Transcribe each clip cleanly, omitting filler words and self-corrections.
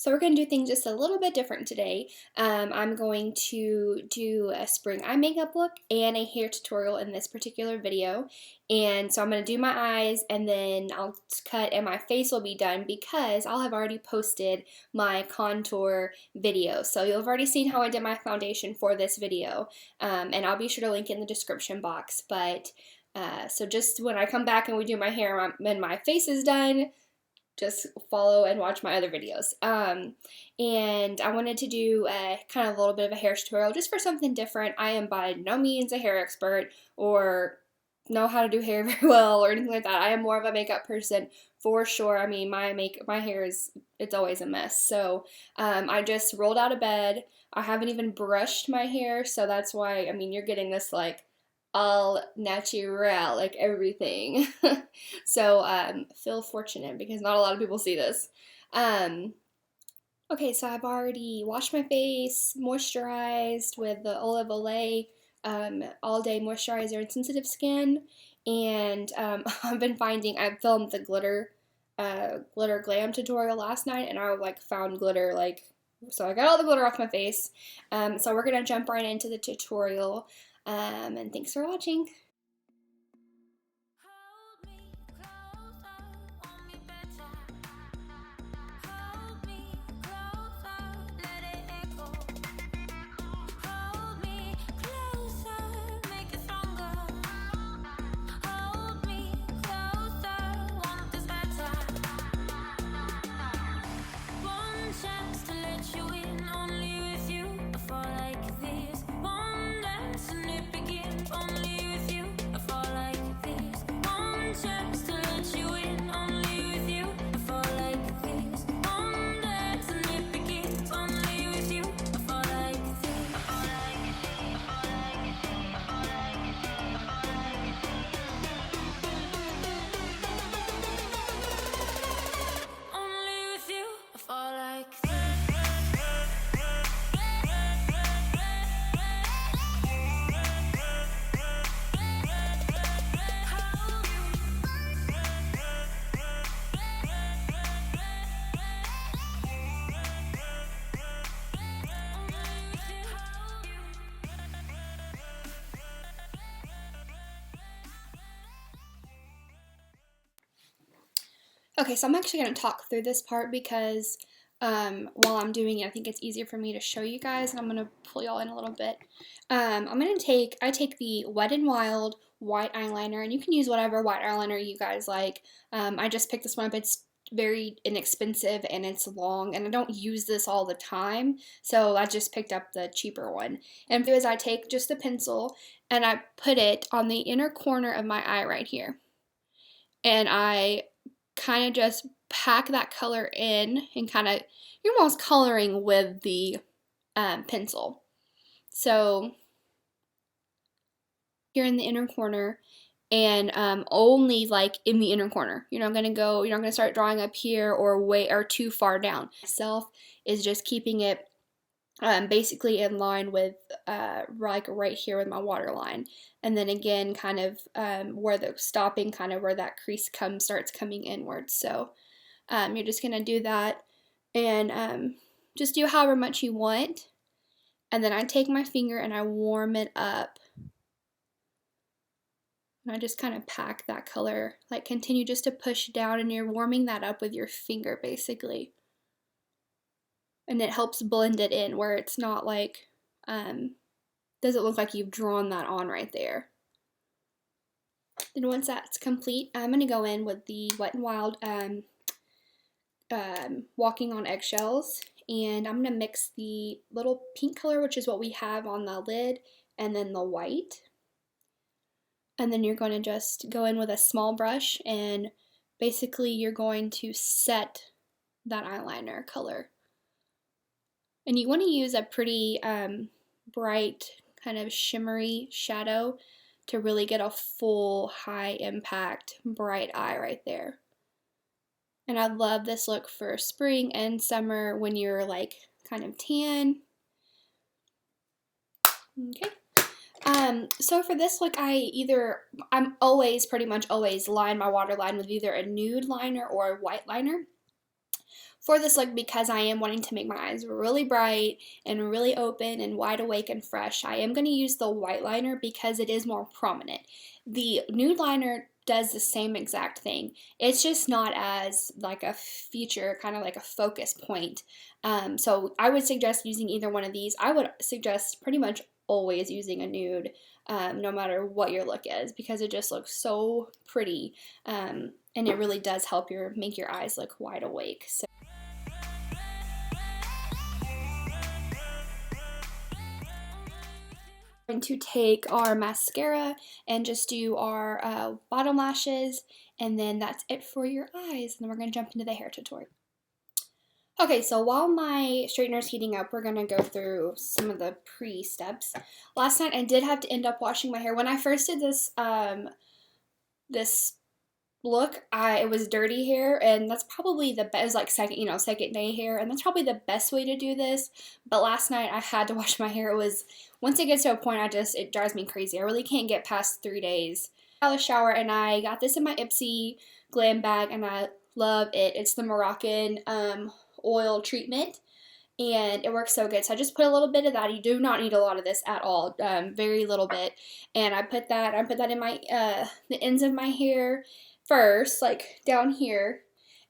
So we're going to do things just a little bit different today. I'm going to do a spring eye makeup look and a hair tutorial in this particular video. And so I'm going to do my eyes and then I'll cut and my face will be done because I'll have already posted my contour video. So you'll have already seen how I did my foundation for this video. And I'll be sure to link in the description box. But so just when I come back and we do my hair and my face is done, just follow and watch my other videos. And I wanted to do a kind of a little bit of a hair tutorial just for something different. I am by no means a hair expert or know how to do hair very well or anything like that. I am more of a makeup person for sure. I mean, my hair it's always a mess. So I just rolled out of bed. I haven't even brushed my hair, so that's why, I mean, you're getting this like all natural, like everything. So feel fortunate because not a lot of people see this. Okay, so I've already washed my face, moisturized with the Olive Olay all day moisturizer and sensitive skin, and I've been finding, I filmed the glitter glam tutorial last night, and I like found glitter, like, so I got all the glitter off my face. So we're gonna jump right into the tutorial. And thanks for watching. Okay, so I'm actually going to talk through this part because while I'm doing it, I think it's easier for me to show you guys, and I'm going to pull y'all in a little bit. I take the Wet n Wild white eyeliner, and you can use whatever white eyeliner you guys like. I just picked this one up. It's very inexpensive and it's long, and I don't use this all the time, so I just picked up the cheaper one. And what I do is I take just the pencil and I put it on the inner corner of my eye right here, and I kind of just pack that color in, and kind of, you're almost coloring with the pencil. So here in the inner corner, and only like in the inner corner. You're not gonna start drawing up here or too far down. Myself is just keeping it basically in line with like right here with my waterline, and then again kind of where the stopping, kind of where that crease starts coming inwards. So you're just gonna do that, and just do however much you want, and then I take my finger and I warm it up, and I just kind of pack that color, like continue just to push down, and you're warming that up with your finger basically. And it helps blend it in where it's not like, doesn't look like you've drawn that on right there. Then once that's complete, I'm going to go in with the Wet n Wild Walking on Eggshells, and I'm going to mix the little pink color, which is what we have on the lid, and then the white. And then you're going to just go in with a small brush, and basically you're going to set that eyeliner color. And you want to use a pretty bright, kind of shimmery shadow to really get a full, high impact, bright eye right there. And I love this look for spring and summer when you're like kind of tan. Okay. So for this look, I'm pretty much always line my waterline with either a nude liner or a white liner. for this look, because I am wanting to make my eyes really bright and really open and wide awake and fresh, I am going to use the white liner because it is more prominent. The nude liner does the same exact thing. It's just not as like a feature, kind of like a focus point. So I would suggest using either one of these. I would suggest pretty much always using a nude, no matter what your look is, because it just looks so pretty, and it really does help make your eyes look wide awake. So we're going to take our mascara and just do our bottom lashes, and then that's it for your eyes, and then we're going to jump into the hair tutorial. Okay, so while my straightener is heating up, we're going to go through some of the pre-steps. Last night I did have to end up washing my hair. When I first did this this look, it was dirty hair, and that's probably the best, like second day hair, and that's probably the best way to do this. But last night I had to wash my hair. It was, once it gets to a point, it drives me crazy. I really can't get past 3 days. Out of the shower, and I got this in my Ipsy Glam Bag, and I love it. It's the Moroccan oil treatment, and it works so good. So I just put a little bit of that. You do not need a lot of this at all, very little bit. And I put that in my the ends of my hair first, like down here,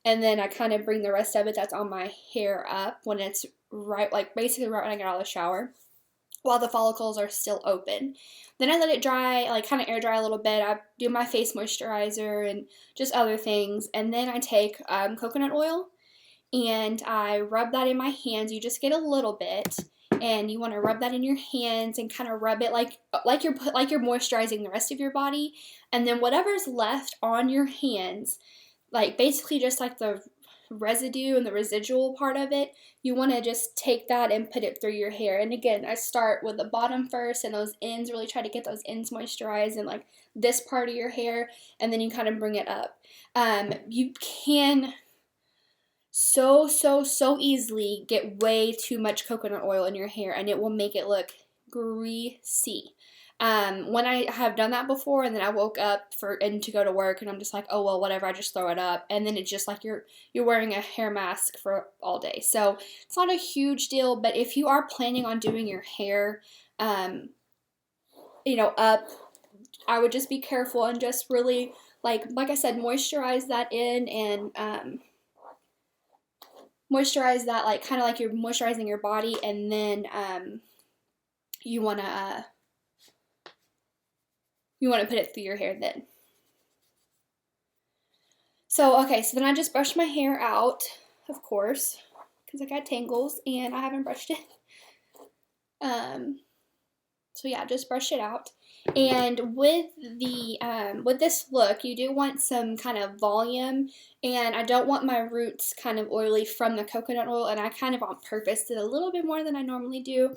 and then I kind of bring the rest of it that's on my hair up when it's basically right when I get out of the shower, while the follicles are still open. Then I let it dry, like kind of air dry a little bit. I do my face moisturizer and just other things, and then I take coconut oil and I rub that in my hands. You just get a little bit, and you want to rub that in your hands and kind of rub it like you're moisturizing the rest of your body. And then whatever's left on your hands, like basically just like the residue and the residual part of it, you want to just take that and put it through your hair. And again, I start with the bottom first, and those ends, really try to get those ends moisturized and like this part of your hair, and then you kind of bring it up. You can so easily get way too much coconut oil in your hair, and it will make it look greasy. When I have done that before, and then I woke up to go to work, and I'm just like, oh well, whatever, I just throw it up, and then it's just like you're wearing a hair mask for all day. So it's not a huge deal, but if you are planning on doing your hair, up, I would just be careful and just really, like I said, moisturize that in, and moisturize that like kind of like you're moisturizing your body, and then you want to put it through your hair then. So okay, so then I just brushed my hair out, of course, because I got tangles and I haven't brushed it. So yeah, just brush it out. And with this look, you do want some kind of volume, and I don't want my roots kind of oily from the coconut oil, and I kind of on purpose did a little bit more than I normally do,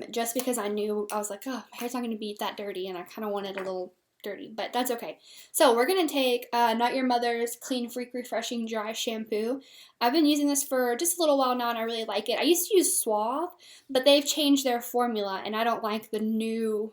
just because I was like, oh, my hair's not going to be that dirty, and I kind of wanted a little dirty, but that's okay. So we're going to take Not Your Mother's Clean Freak Refreshing Dry Shampoo. I've been using this for just a little while now, and I really like it. I used to use Suave, but they've changed their formula, and I don't like the new,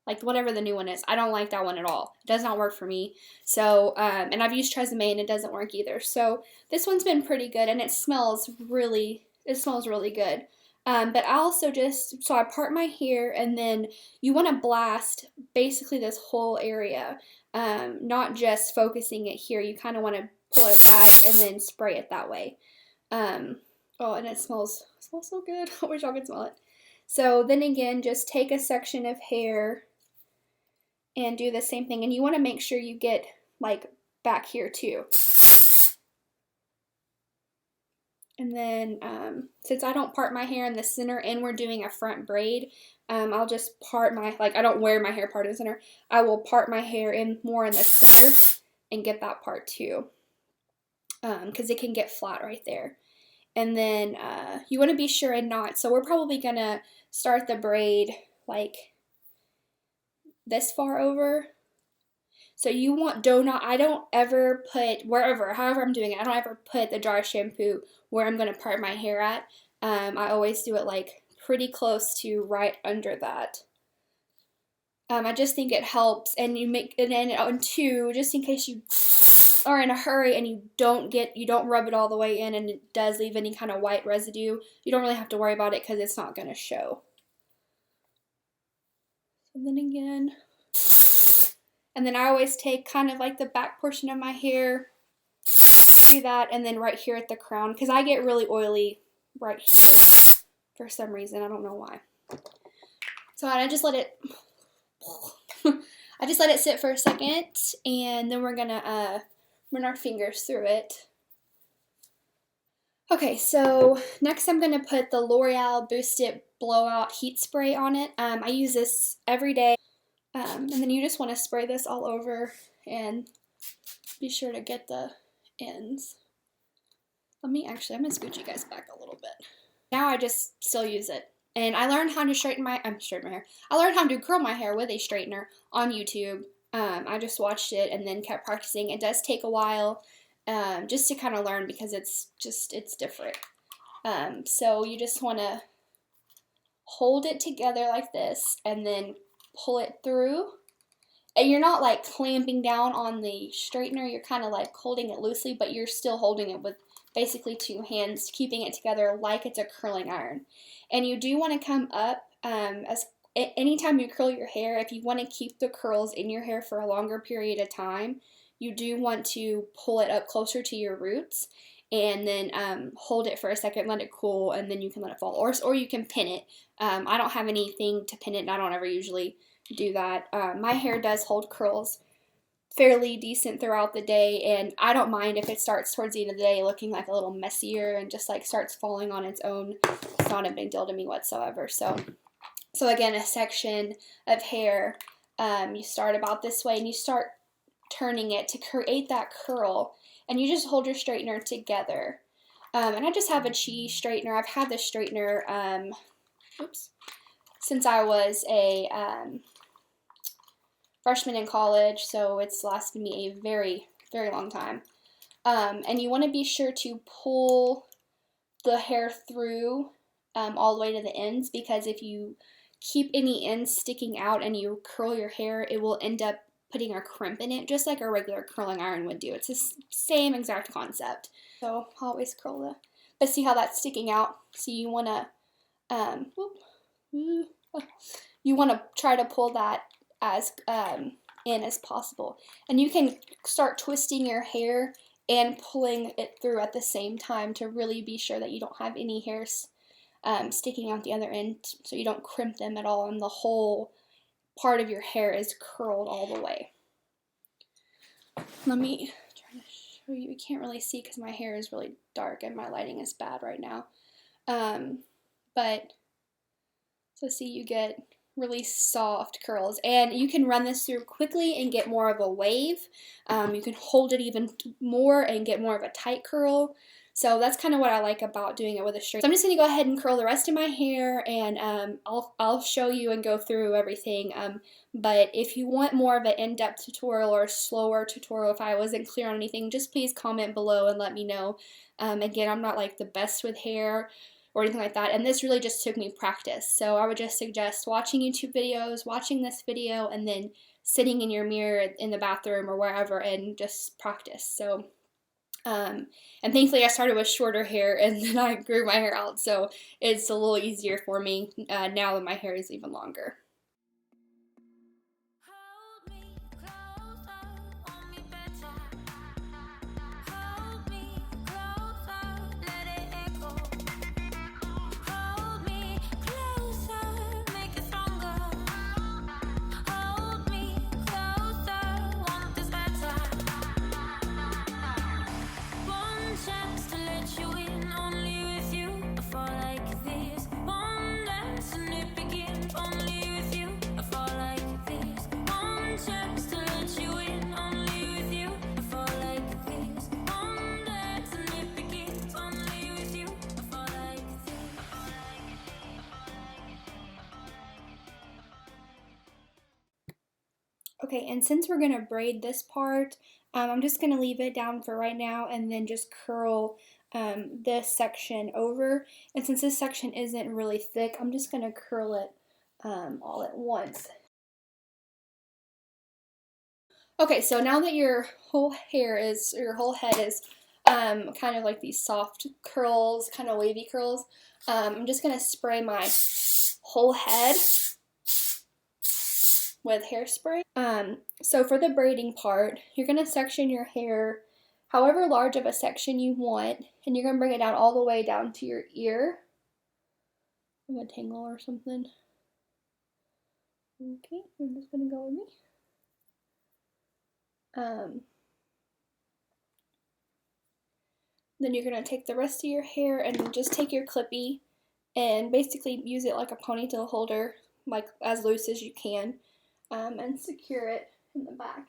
like whatever the new one is. I don't like that one at all. It does not work for me. So, and I've used Tresemme, and it doesn't work either. So this one's been pretty good, and it smells really good. But I also so I part my hair, and then you want to blast basically this whole area, not just focusing it here. You kind of want to pull it back and then spray it that way. Oh, and it smells so good. I wish I could smell it. So then again, just take a section of hair and do the same thing, and you want to make sure you get like back here too. And then, since I don't part my hair in the center and we're doing a front braid, I'll just part I don't wear my hair part in the center. I will part my hair more in the center and get that part too, because it can get flat right there. And then, you want to be sure and not, so we're probably going to start the braid like this far over. So you want I don't ever put, however I'm doing it, I don't ever put the dry shampoo where I'm going to part my hair at. I always do it like pretty close to right under that. I just think it helps, and then on two, just in case you are in a hurry and you don't rub it all the way in and it does leave any kind of white residue, you don't really have to worry about it because it's not going to show. And then again, and then I always take kind of like the back portion of my hair, do that, and then right here at the crown, because I get really oily right here for some reason. I don't know why. So I just let it sit for a second, and then we're gonna run our fingers through it. Okay, so next I'm gonna put the L'Oreal Boost It Blowout Heat Spray on it. I use this every day, and then you just want to spray this all over and be sure to get the ends. I'm gonna scooch you guys back a little bit. Now I just still use it. And I learned how to straighten my hair. I learned how to curl my hair with a straightener on YouTube. I just watched it and then kept practicing. It does take a while just to kind of learn because it's different. So you just want to hold it together like this and then pull it through. And you're not like clamping down on the straightener. You're kind of like holding it loosely, but you're still holding it with basically two hands, keeping it together like it's a curling iron. And you do want to come up anytime you curl your hair, if you want to keep the curls in your hair for a longer period of time, you do want to pull it up closer to your roots and then hold it for a second, let it cool, and then you can let it fall. Or you can pin it. I don't have anything to pin it, and I don't ever usually do that. My hair does hold curls fairly decent throughout the day, and I don't mind if it starts towards the end of the day looking like a little messier and just like starts falling on its own. It's not a big deal to me whatsoever. So again, a section of hair, you start about this way and you start turning it to create that curl, and you just hold your straightener together. And I just have a cheese straightener. I've had this straightener since I was a freshman in college, so it's lasted me a very, very long time. And you want to be sure to pull the hair through all the way to the ends, because if you keep any ends sticking out and you curl your hair, it will end up putting a crimp in it, just like a regular curling iron would do. It's the same exact concept. So I'll always curl but see how that's sticking out? So you want to try to pull that as in as possible, and you can start twisting your hair and pulling it through at the same time to really be sure that you don't have any hairs sticking out the other end, so you don't crimp them at all and the whole part of your hair is curled all the way. Let me try to show you. You can't really see because my hair is really dark and my lighting is bad right now, but so see, you get really soft curls, and you can run this through quickly and get more of a wave. You can hold it even more and get more of a tight curl. So that's kind of what I like about doing it with a straight. So I'm just going to go ahead and curl the rest of my hair, and I'll show you and go through everything. But if you want more of an in-depth tutorial or a slower tutorial, if I wasn't clear on anything, just please comment below and let me know. Again, I'm not like the best with hair or anything like that, and this really just took me practice. So I would just suggest watching YouTube videos, watching this video, and then sitting in your mirror in the bathroom or wherever and just practice. So and thankfully I started with shorter hair and then I grew my hair out, so it's a little easier for me now that my hair is even longer. Okay, and since we're going to braid this part, I'm just going to leave it down for right now and then just curl this section over. And since this section isn't really thick, I'm just going to curl it all at once. Okay, so now that your whole head is kind of like these soft curls, kind of wavy curls, I'm just going to spray my whole head with hairspray. So for the braiding part, you're going to section your hair however large of a section you want, and you're going to bring it down all the way down to your ear. I'm going to tangle or something. Okay, I'm just going to go with me. Then you're going to take the rest of your hair and just take your clippy and basically use it like a ponytail holder, like as loose as you can, and secure it in the back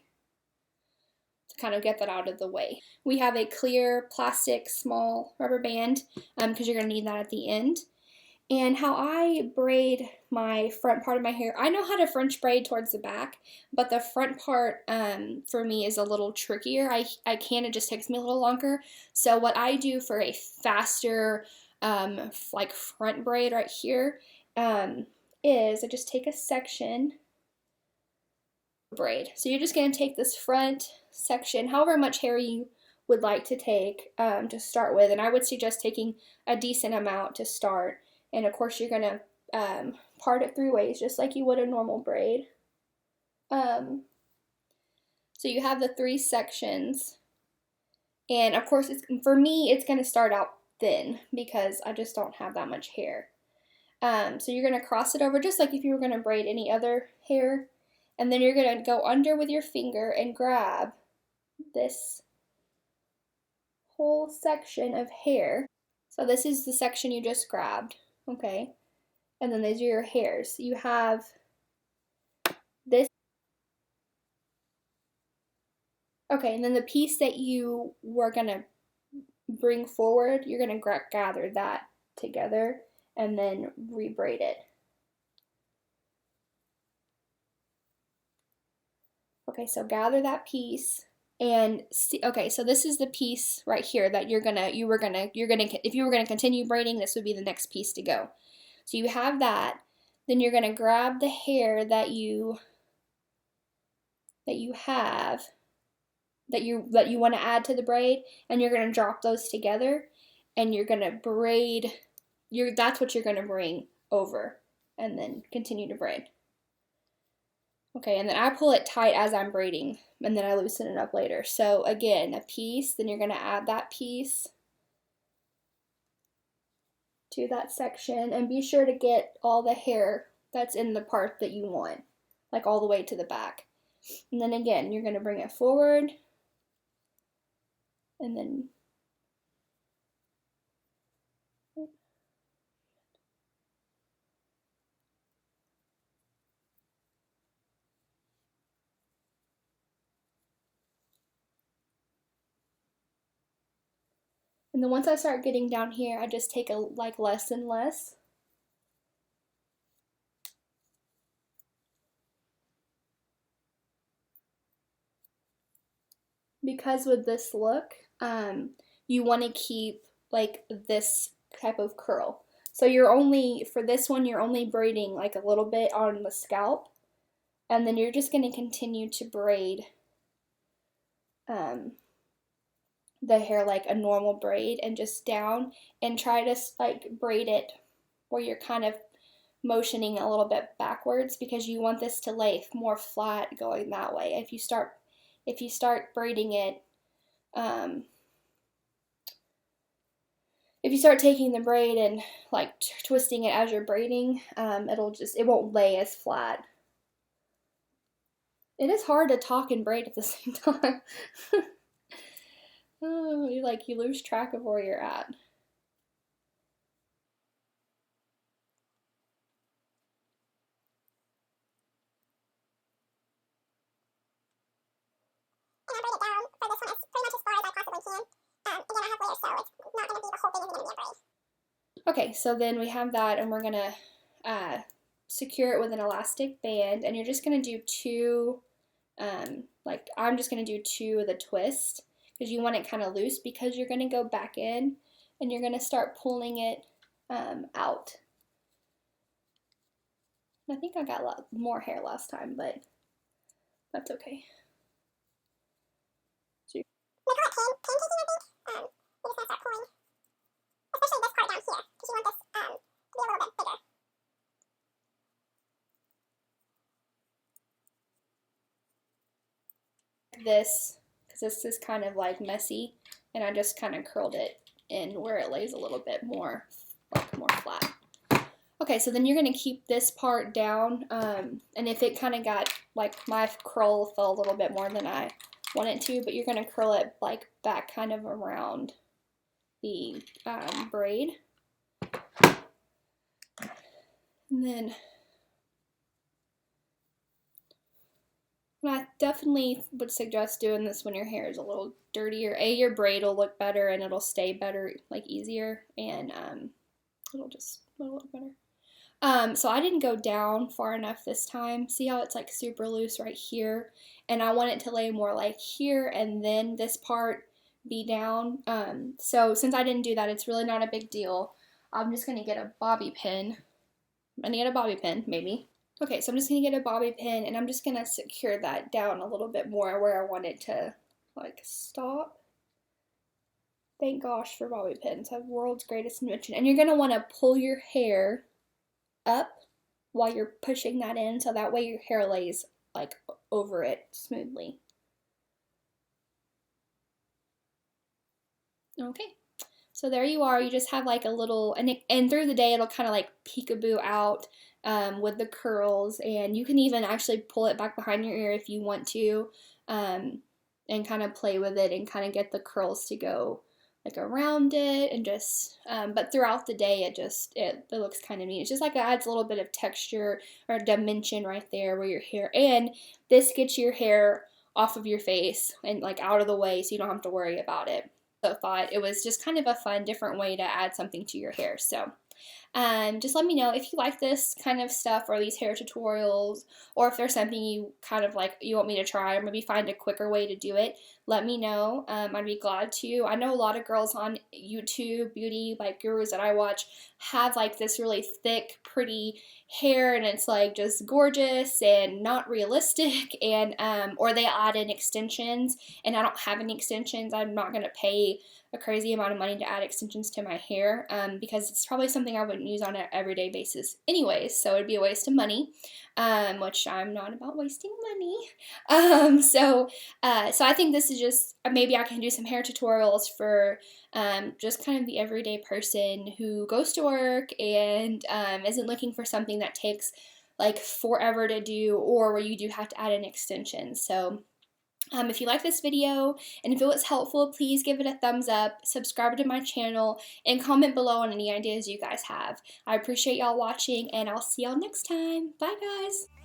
to kind of get that out of the way. We have a clear plastic small rubber band because you're going to need that at the end. And how I braid my front part of my hair, I know how to French braid towards the back, but the front part for me is a little trickier. I can, it just takes me a little longer. So what I do for a faster like front braid right here is I just take a section braid. So you're just going to take this front section, however much hair you would like to take to start with, and I would suggest taking a decent amount to start. And of course you're going to part it 3 ways just like you would a normal braid. So you have the 3 sections, and of course for me it's going to start out thin because I just don't have that much hair. So you're going to cross it over just like if you were going to braid any other hair, and then you're going to go under with your finger and grab this whole section of hair. So this is the section you just grabbed, okay? And then these are your hairs. You have this. Okay, and then the piece that you were gonna bring forward, you're gonna gather that together and then rebraid it. Okay, so gather that piece and see. Okay, so this is the piece right here that if you were gonna continue braiding, this would be the next piece to go. So you have that. Then you're gonna grab the hair that you have that you want to add to the braid, and you're going to drop those together, and you're going to braid. That's what you're going to bring over, and then continue to braid. Okay, and then I pull it tight as I'm braiding, and then I loosen it up later. So again, a piece, then you're going to add that piece to that section, and be sure to get all the hair that's in the part that you want, like all the way to the back. And then again, you're going to bring it forward, and then once I start getting down here, I just take like less and less. Because with this look, you want to keep like this type of curl. So for this one, you're only braiding like a little bit on the scalp, and then you're just going to continue to braid the hair like a normal braid and just down, and try to like braid it where you're kind of motioning a little bit backwards, because you want this to lay more flat going that way. If you start braiding it, if you start taking the braid and like twisting it as you're braiding, it won't lay as flat. It is hard to talk and braid at the same time. Oh, you lose track of where you're at. Okay, so then we have that, and we're gonna secure it with an elastic band, and you're just gonna do 2, like I'm just gonna do 2 of the twist, because you want it kind of loose, because you're gonna go back in and you're gonna start pulling it out. I think I got a lot more hair last time, but that's okay. This, because this is kind of like messy, and I just kind of curled it in where it lays a little bit more, like more flat. Okay, so then you're going to keep this part down, and if it kind of got, like my curl fell a little bit more than I want it to, but you're going to curl it like back kind of around the braid. And then I definitely would suggest doing this when your hair is a little dirtier. Your braid will look better and it'll stay better, like easier, and it'll look better. So I didn't go down far enough this time. See how it's like super loose right here? And I want it to lay more like here and then this part be down. So since I didn't do that, it's really not a big deal. I'm just going to get a bobby pin. I need a bobby pin, maybe. Okay, so I'm just going to get a bobby pin and I'm just going to secure that down a little bit more where I want it to like stop. Thank gosh for bobby pins. I have world's greatest invention. And you're going to want to pull your hair up while you're pushing that in so that way your hair lays like over it smoothly. Okay. So there you are. You just have like a little, and through the day it'll kind of like peekaboo out with the curls, and you can even actually pull it back behind your ear if you want to, and kind of play with it and kind of get the curls to go like around it, and just, but throughout the day it looks kind of neat. It's just like it adds a little bit of texture or dimension right there where your hair, and this gets your hair off of your face and like out of the way so you don't have to worry about it. So thought it was just kind of a fun, different way to add something to your hair. So just let me know if you like this kind of stuff or these hair tutorials, or if there's something you kind of like you want me to try, or maybe find a quicker way to do it. Let me know. I'd be glad to. I know a lot of girls on YouTube, beauty like gurus that I watch, have like this really thick, pretty hair, and it's like just gorgeous and not realistic, and or they add in extensions, and I don't have any extensions. I'm not gonna pay a crazy amount of money to add extensions to my hair because it's probably something I wouldn't use on an everyday basis anyways, so it'd be a waste of money, which I'm not about wasting money. So I think this is just, maybe I can do some hair tutorials for just kind of the everyday person who goes to work and isn't looking for something that takes like forever to do, or where you do have to add an extension. So if you like this video and if it was helpful, please give it a thumbs up, subscribe to my channel, and comment below on any ideas you guys have. I appreciate y'all watching, and I'll see y'all next time. Bye, guys!